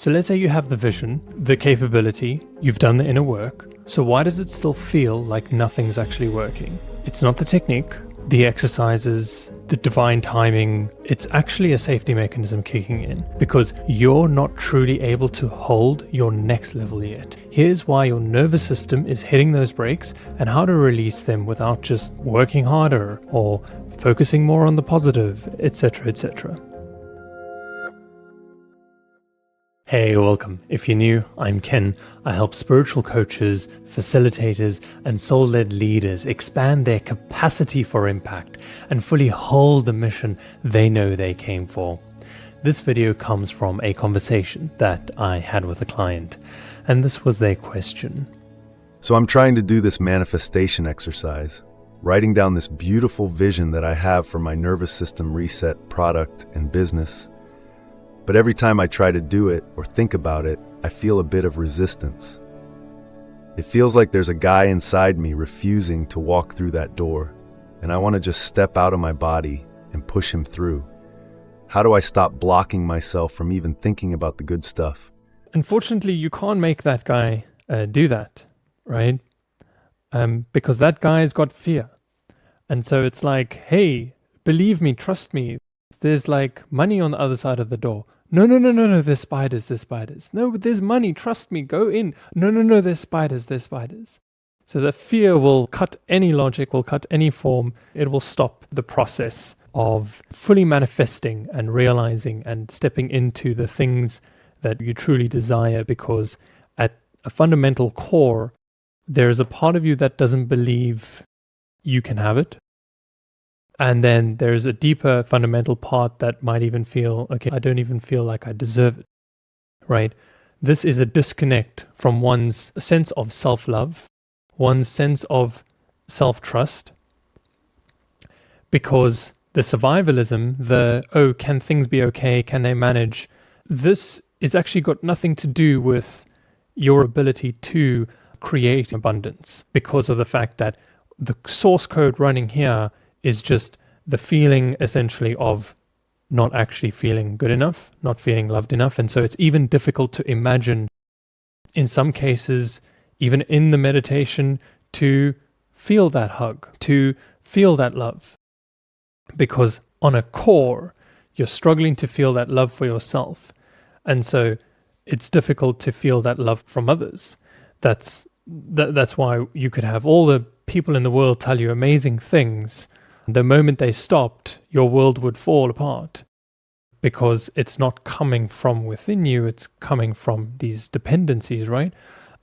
So let's say you have the vision, the capability, you've done the inner work. So why does it still feel like nothing's actually working? It's not the technique, the exercises, the divine timing. It's actually a safety mechanism kicking in because you're not truly able to hold your next level yet. Here's why your nervous system is hitting those brakes and how to release them without just working harder or focusing more on the positive, etc., etc. Hey, welcome. If you're new, I'm Ken. I help spiritual coaches, facilitators, and soul-led leaders expand their capacity for impact and fully hold the mission they know they came for. This video comes from a conversation that I had with a client, and this was their question. So I'm trying to do this manifestation exercise, writing down this beautiful vision that I have for my nervous system reset product and business. But every time I try to do it or think about it, I feel a bit of resistance. It feels like there's a guy inside me refusing to walk through that door, and I want to just step out of my body and push him through. How do I stop blocking myself from even thinking about the good stuff? Unfortunately, you can't make that guy do that, right? Because that guy's got fear. And so it's like, hey, believe me, trust me, there's like money on the other side of the door. No, there's spiders. No, but there's money, trust me, go in. No, there's spiders. So the fear will cut any logic, will cut any form. It will stop the process of fully manifesting and realizing and stepping into the things that you truly desire, because at a fundamental core, there is a part of you that doesn't believe you can have it. And then there's a deeper fundamental part that might even feel, okay, I don't even feel like I deserve it, right? This is a disconnect from one's sense of self-love, one's sense of self-trust, because the survivalism, can things be okay? Can they manage? This is actually got nothing to do with your ability to create abundance, because of the fact that the source code running here is just the feeling essentially of not actually feeling good enough, not feeling loved enough. And so it's even difficult to imagine, in some cases, even in the meditation, to feel that hug, to feel that love. Because on a core, you're struggling to feel that love for yourself. And so it's difficult to feel that love from others. That's why you could have all the people in the world tell you amazing things. The moment they stopped, your world would fall apart, because it's not coming from within you, it's coming from these dependencies, right?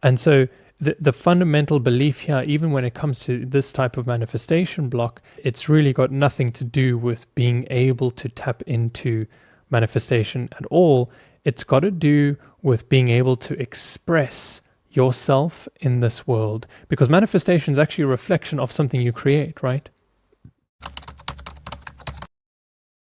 And so the fundamental belief here, even when it comes to this type of manifestation block, it's really got nothing to do with being able to tap into manifestation at all. It's got to do with being able to express yourself in this world, because manifestation is actually a reflection of something you create, right?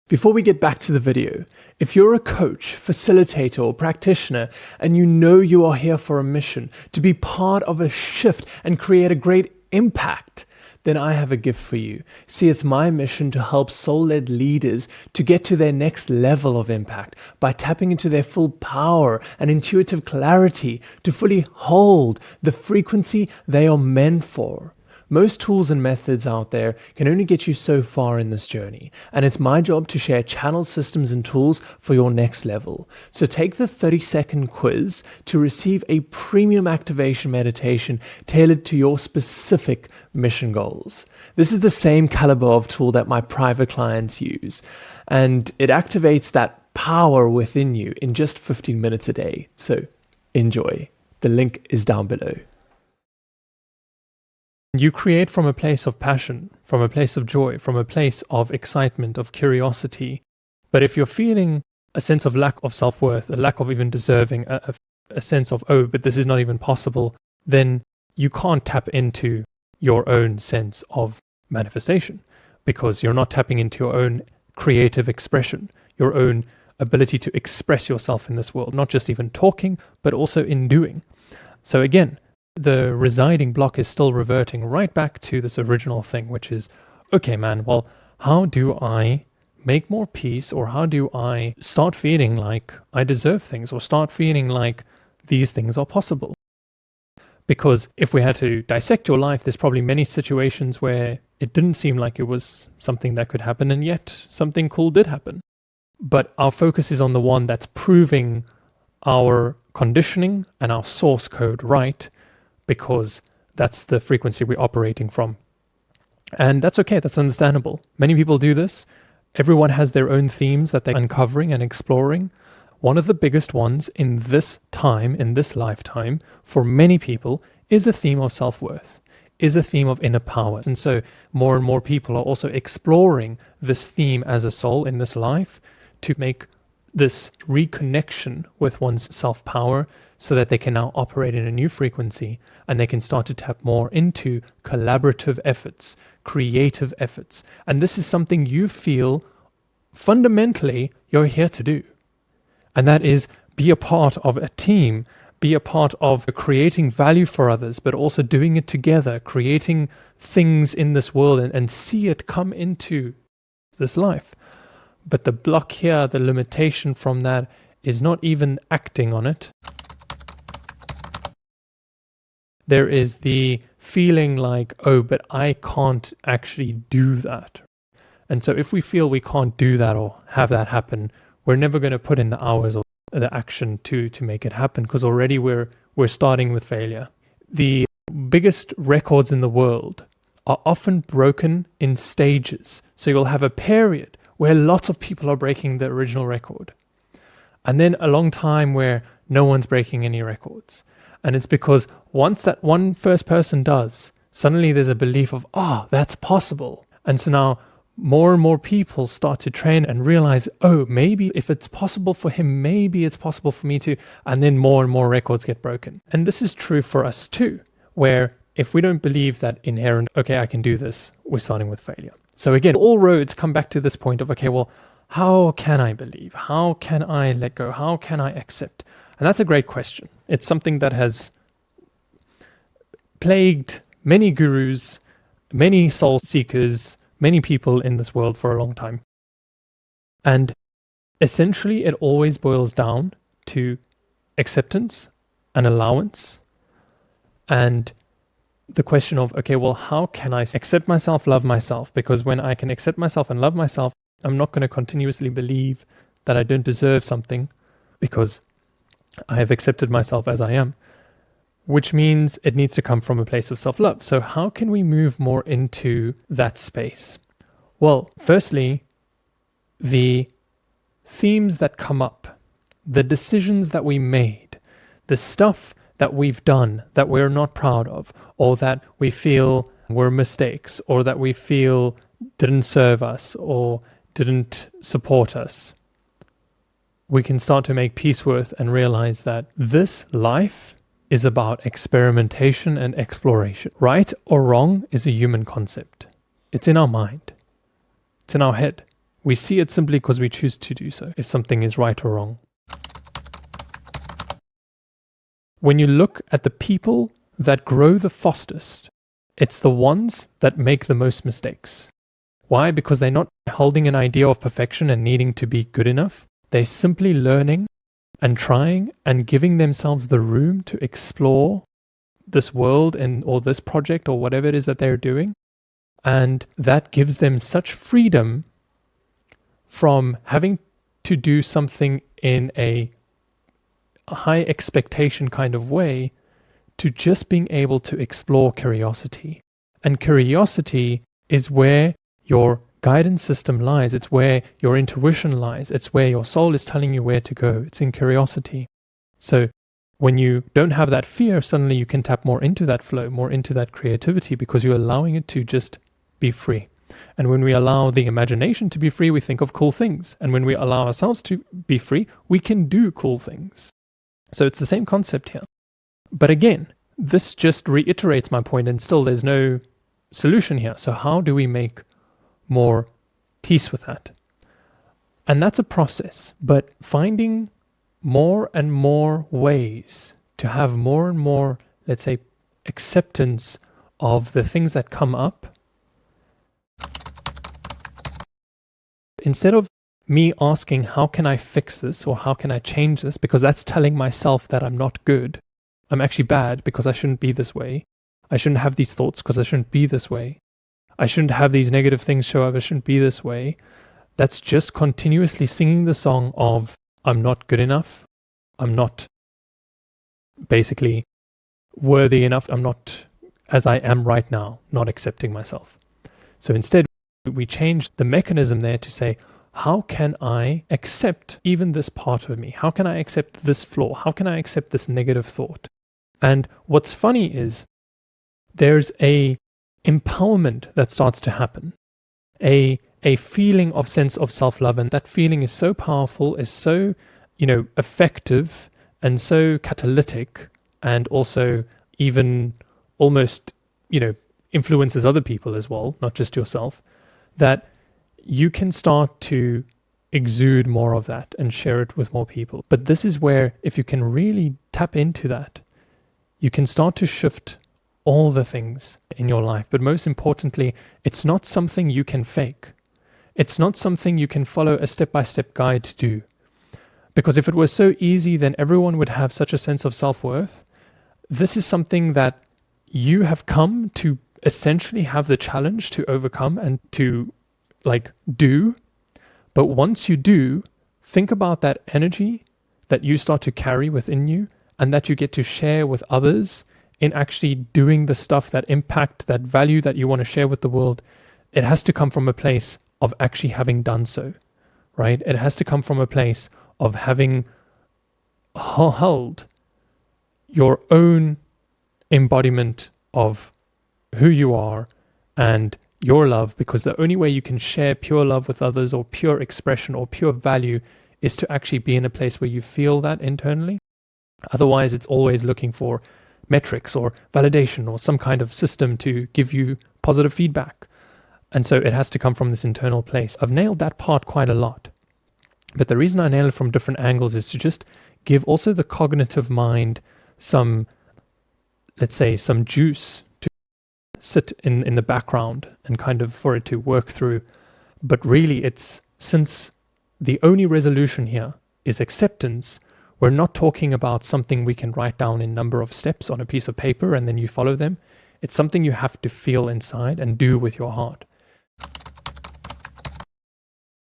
Before we get back to the video, if you're a coach, facilitator, or practitioner, and you know you are here for a mission, to be part of a shift and create a great impact, then I have a gift for you. See, it's my mission to help soul-led leaders to get to their next level of impact by tapping into their full power and intuitive clarity to fully hold the frequency they are meant for. Most tools and methods out there can only get you so far in this journey, and it's my job to share channel systems and tools for your next level. So take the 30-second quiz to receive a premium activation meditation tailored to your specific mission goals. This is the same caliber of tool that my private clients use, and it activates that power within you in just 15 minutes a day. So enjoy. The link is down below. You create from a place of passion, from a place of joy, from a place of excitement, of curiosity. But if you're feeling a sense of lack of self-worth, a lack of even deserving, a sense of, oh, but this is not even possible, then you can't tap into your own sense of manifestation, because you're not tapping into your own creative expression, your own ability to express yourself in this world, not just even talking, but also in doing. So again, the residing block is still reverting right back to this original thing, which is, okay, man, well, how do I make more peace, or how do I start feeling like I deserve things, or start feeling like these things are possible? Because if we had to dissect your life, there's probably many situations where it didn't seem like it was something that could happen, and yet something cool did happen. But our focus is on the one that's proving our conditioning and our source code right, because that's the frequency we're operating from. And that's okay, that's understandable. Many people do this. Everyone has their own themes that they're uncovering and exploring. One of the biggest ones in this time, in this lifetime, for many people, is a theme of self-worth, is a theme of inner power. And so more and more people are also exploring this theme as a soul in this life to make this reconnection with one's self-power so that they can now operate in a new frequency, and they can start to tap more into collaborative efforts, creative efforts. And this is something you feel fundamentally you're here to do. And that is be a part of a team, be a part of creating value for others, but also doing it together, creating things in this world and see it come into this life. But the block here, the limitation from that, is not even acting on it. There is the feeling like, oh, but I can't actually do that. And so if we feel we can't do that or have that happen, we're never going to put in the hours or the action to make it happen, because already we're starting with failure. The biggest records in the world are often broken in stages. So you'll have a period where lots of people are breaking the original record, and then a long time where no one's breaking any records. And it's because once that one first person does, suddenly there's a belief of, oh, that's possible. And so now more and more people start to train and realize, oh, maybe if it's possible for him, maybe it's possible for me too. And then more and more records get broken. And this is true for us too, where if we don't believe that inherent, okay, I can do this, we're starting with failure. So again, all roads come back to this point of, okay, well, how can I believe? How can I let go? How can I accept? And that's a great question. It's something that has plagued many gurus, many soul seekers, many people in this world for a long time. And essentially, it always boils down to acceptance and allowance, and the question of, okay, well, how can I accept myself, love myself? Because when I can accept myself and love myself, I'm not going to continuously believe that I don't deserve something, because I have accepted myself as I am, which means it needs to come from a place of self-love. So how can we move more into that space? Well, firstly, the themes that come up, the decisions that we made, the stuff that we've done that we're not proud of, or that we feel were mistakes, or that we feel didn't serve us or didn't support us, we can start to make peace with and realize that this life is about experimentation and exploration. Right or wrong is a human concept. It's in our mind. It's in our head. We see it simply because we choose to do so, if something is right or wrong. When you look at the people that grow the fastest, it's the ones that make the most mistakes. Why? Because they're not holding an idea of perfection and needing to be good enough. They're simply learning and trying and giving themselves the room to explore this world or this project or whatever it is that they're doing. And that gives them such freedom from having to do something in a high expectation kind of way to just being able to explore curiosity. And curiosity is where your guidance system lies. It's where your intuition lies. It's where your soul is telling you where to go. It's in curiosity. So when you don't have that fear, suddenly you can tap more into that flow, more into that creativity, because you're allowing it to just be free. And when we allow the imagination to be free, we think of cool things. And when we allow ourselves to be free, we can do cool things. So it's the same concept here. But again, this just reiterates my point, and still there's no solution here. So how do we make more peace with that? And that's a process, but finding more and more ways to have more and more, let's say, acceptance of the things that come up instead of me asking, how can I fix this or how can I change this? Because that's telling myself that I'm not good. I'm actually bad because I shouldn't be this way. I shouldn't have these thoughts because I shouldn't be this way. I shouldn't have these negative things show up. I shouldn't be this way. That's just continuously singing the song of, I'm not good enough. I'm not basically worthy enough. I'm not as I am right now, not accepting myself. So instead, we change the mechanism there to say, how can I accept even this part of me? How can I accept this flaw? How can I accept this negative thought? And what's funny is there's a empowerment that starts to happen, a feeling of sense of self-love. And that feeling is so powerful, is so, effective and so catalytic, and also even almost, influences other people as well, not just yourself, that you can start to exude more of that and share it with more people. But this is where, if you can really tap into that, you can start to shift all the things in your life. But most importantly, it's not something you can fake. It's not something you can follow a step-by-step guide to do. Because if it was so easy, then everyone would have such a sense of self-worth. This is something that you have come to essentially have the challenge to overcome and to do. But once you do, think about that energy that you start to carry within you and that you get to share with others in actually doing the stuff that impact, that value that you want to share with the world. It has to come from a place of actually having done so, right? It has to come from a place of having held your own embodiment of who you are and your love, because the only way you can share pure love with others or pure expression or pure value is to actually be in a place where you feel that internally. Otherwise, it's always looking for metrics or validation or some kind of system to give you positive feedback. And so it has to come from this internal place. I've nailed that part quite a lot. But the reason I nail it from different angles is to just give also the cognitive mind some, let's say, some juice to sit in the background and kind of for it to work through. But really, it's, since the only resolution here is acceptance, we're not talking about something we can write down in number of steps on a piece of paper and then you follow them. It's something you have to feel inside and do with your heart.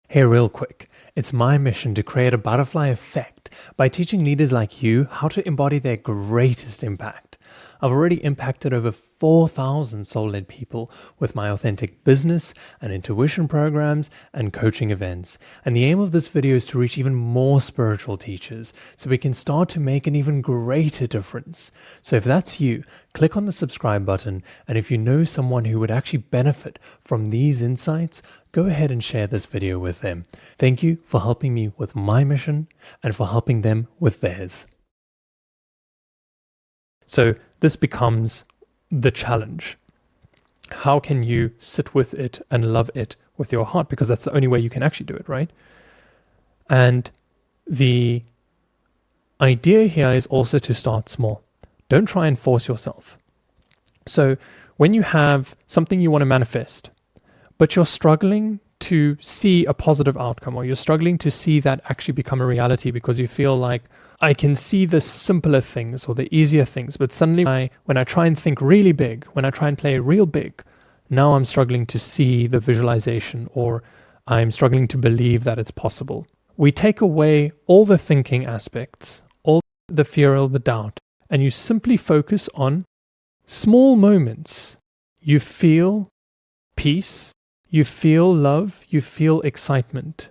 Hey, real quick, it's my mission to create a butterfly effect by teaching leaders like you how to embody their greatest impact. I've already impacted over 4,000 soul-led people with my authentic business and intuition programs and coaching events. And the aim of this video is to reach even more spiritual teachers so we can start to make an even greater difference. So if that's you, click on the subscribe button. And if you know someone who would actually benefit from these insights, go ahead and share this video with them. Thank you for helping me with my mission and for helping them with theirs. So this becomes the challenge. How can you sit with it and love it with your heart? Because that's the only way you can actually do it, right? And the idea here is also to start small. Don't try and force yourself. So when you have something you want to manifest, but you're struggling to see a positive outcome, or you're struggling to see that actually become a reality because you feel like, I can see the simpler things or the easier things, but suddenly when I try and think really big, when I try and play real big, now I'm struggling to see the visualization, or I'm struggling to believe that it's possible. We take away all the thinking aspects, all the fear, all the doubt, and you simply focus on small moments. You feel peace, you feel love, you feel excitement.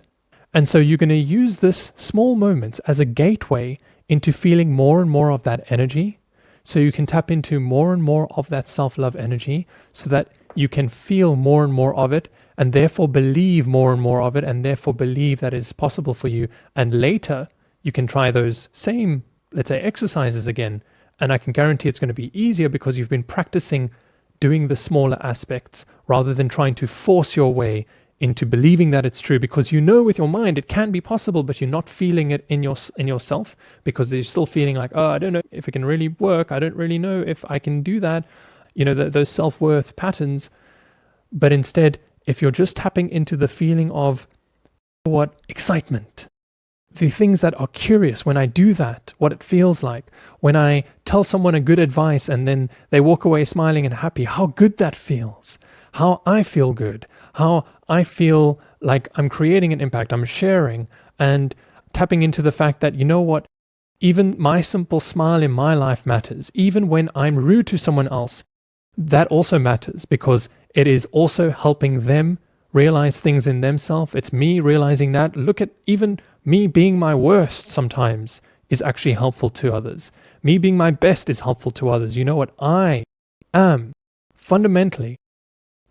And so you're going to use this small moments as a gateway into feeling more and more of that energy. So you can tap into more and more of that self-love energy so that you can feel more and more of it and therefore believe more and more of it and therefore believe that it's possible for you. And later you can try those same, let's say, exercises again. And I can guarantee it's going to be easier because you've been practicing doing the smaller aspects rather than trying to force your way into believing that it's true, because you know with your mind it can be possible, but you're not feeling it in yourself because you're still feeling like, oh, I don't know if it can really work. I don't really know if I can do that. Those self-worth patterns. But instead, if you're just tapping into the feeling of what excitement. The things that are curious when I do that, what it feels like. When I tell someone a good advice and then they walk away smiling and happy, how good that feels. How I feel good. How I feel like I'm creating an impact, I'm sharing, and tapping into the fact that, you know what, even my simple smile in my life matters. Even when I'm rude to someone else, that also matters because it is also helping them realize things in themselves. It's me realizing that, look at even me being my worst sometimes is actually helpful to others. Me being my best is helpful to others. You know what? I am fundamentally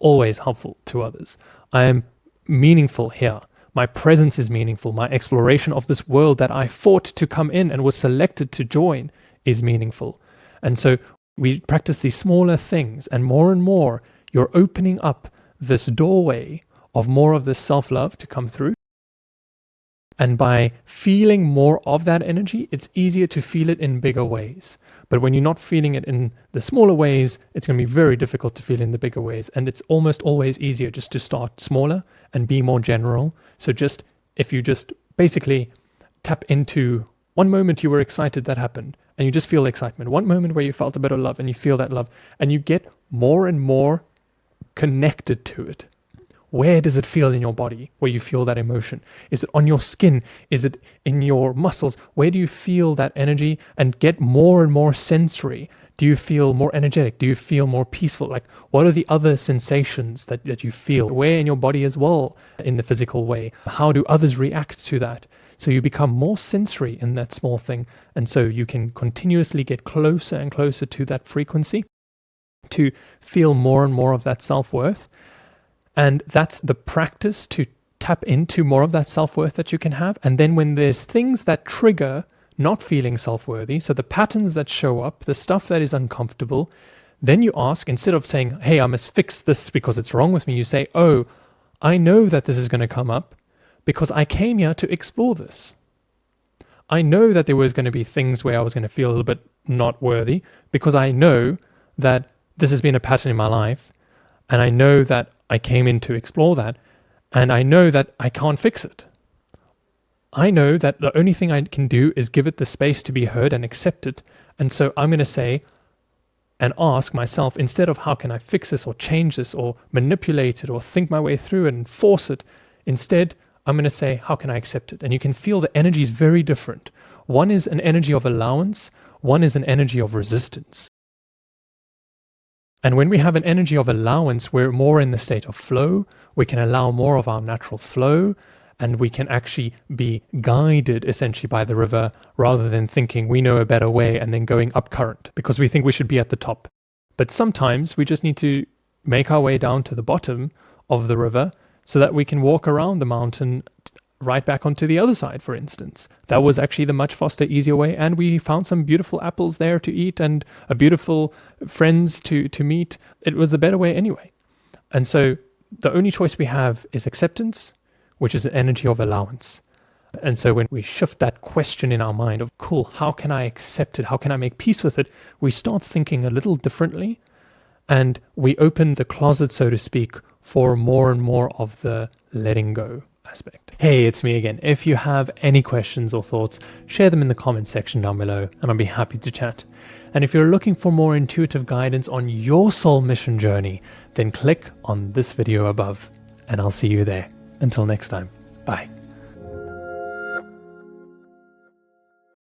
always helpful to others. I am meaningful here. My presence is meaningful. My exploration of this world that I fought to come in and was selected to join is meaningful. And so we practice these smaller things, and more, you're opening up this doorway of more of this self-love to come through. And by feeling more of that energy, it's easier to feel it in bigger ways. But when you're not feeling it in the smaller ways, it's going to be very difficult to feel in the bigger ways. And it's almost always easier just to start smaller and be more general. So just if you just basically tap into one moment you were excited that happened, and you just feel excitement. One moment where you felt a bit of love and you feel that love, and you get more and more connected to it. Where does it feel in your body where you feel that emotion? Is it on your skin? Is it in your muscles? Where do you feel that energy? And get more and more sensory. Do you feel more energetic? Do you feel more peaceful? Like, what are the other sensations that you feel? Where in your body as well, in the physical way? How do others react to that? So you become more sensory in that small thing. And so you can continuously get closer and closer to that frequency to feel more and more of that self-worth. And that's the practice to tap into more of that self-worth that you can have. And then when there's things that trigger not feeling self-worthy, so the patterns that show up, the stuff that is uncomfortable, then you ask, instead of saying, hey, I must fix this because it's wrong with me, you say, oh, I know that this is going to come up because I came here to explore this. I know that there was going to be things where I was going to feel a little bit not worthy because I know that this has been a pattern in my life. And I know that I came in to explore that, and I know that I can't fix it. I know that the only thing I can do is give it the space to be heard and accept it. And so I'm going to say and ask myself, instead of how can I fix this or change this or manipulate it or think my way through it and force it, instead I'm going to say, how can I accept it? And you can feel the energy is very different. One is an energy of allowance, one is an energy of resistance. And when we have an energy of allowance, we're more in the state of flow. We can allow more of our natural flow, and we can actually be guided essentially by the river rather than thinking we know a better way and then going up current because we think we should be at the top. But sometimes we just need to make our way down to the bottom of the river so that we can walk around the mountain right back onto the other side, for instance. That was actually the much faster, easier way. And we found some beautiful apples there to eat and a beautiful friends to meet. It was the better way anyway. And so the only choice we have is acceptance, which is an energy of allowance. And so when we shift that question in our mind of, cool, how can I accept it? How can I make peace with it? We start thinking a little differently, and we open the closet, so to speak, for more and more of the letting go aspect. Hey, it's me again. If you have any questions or thoughts, share them in the comments section down below and I'll be happy to chat. And if you're looking for more intuitive guidance on your soul mission journey, then click on this video above and I'll see you there. Until next time, bye.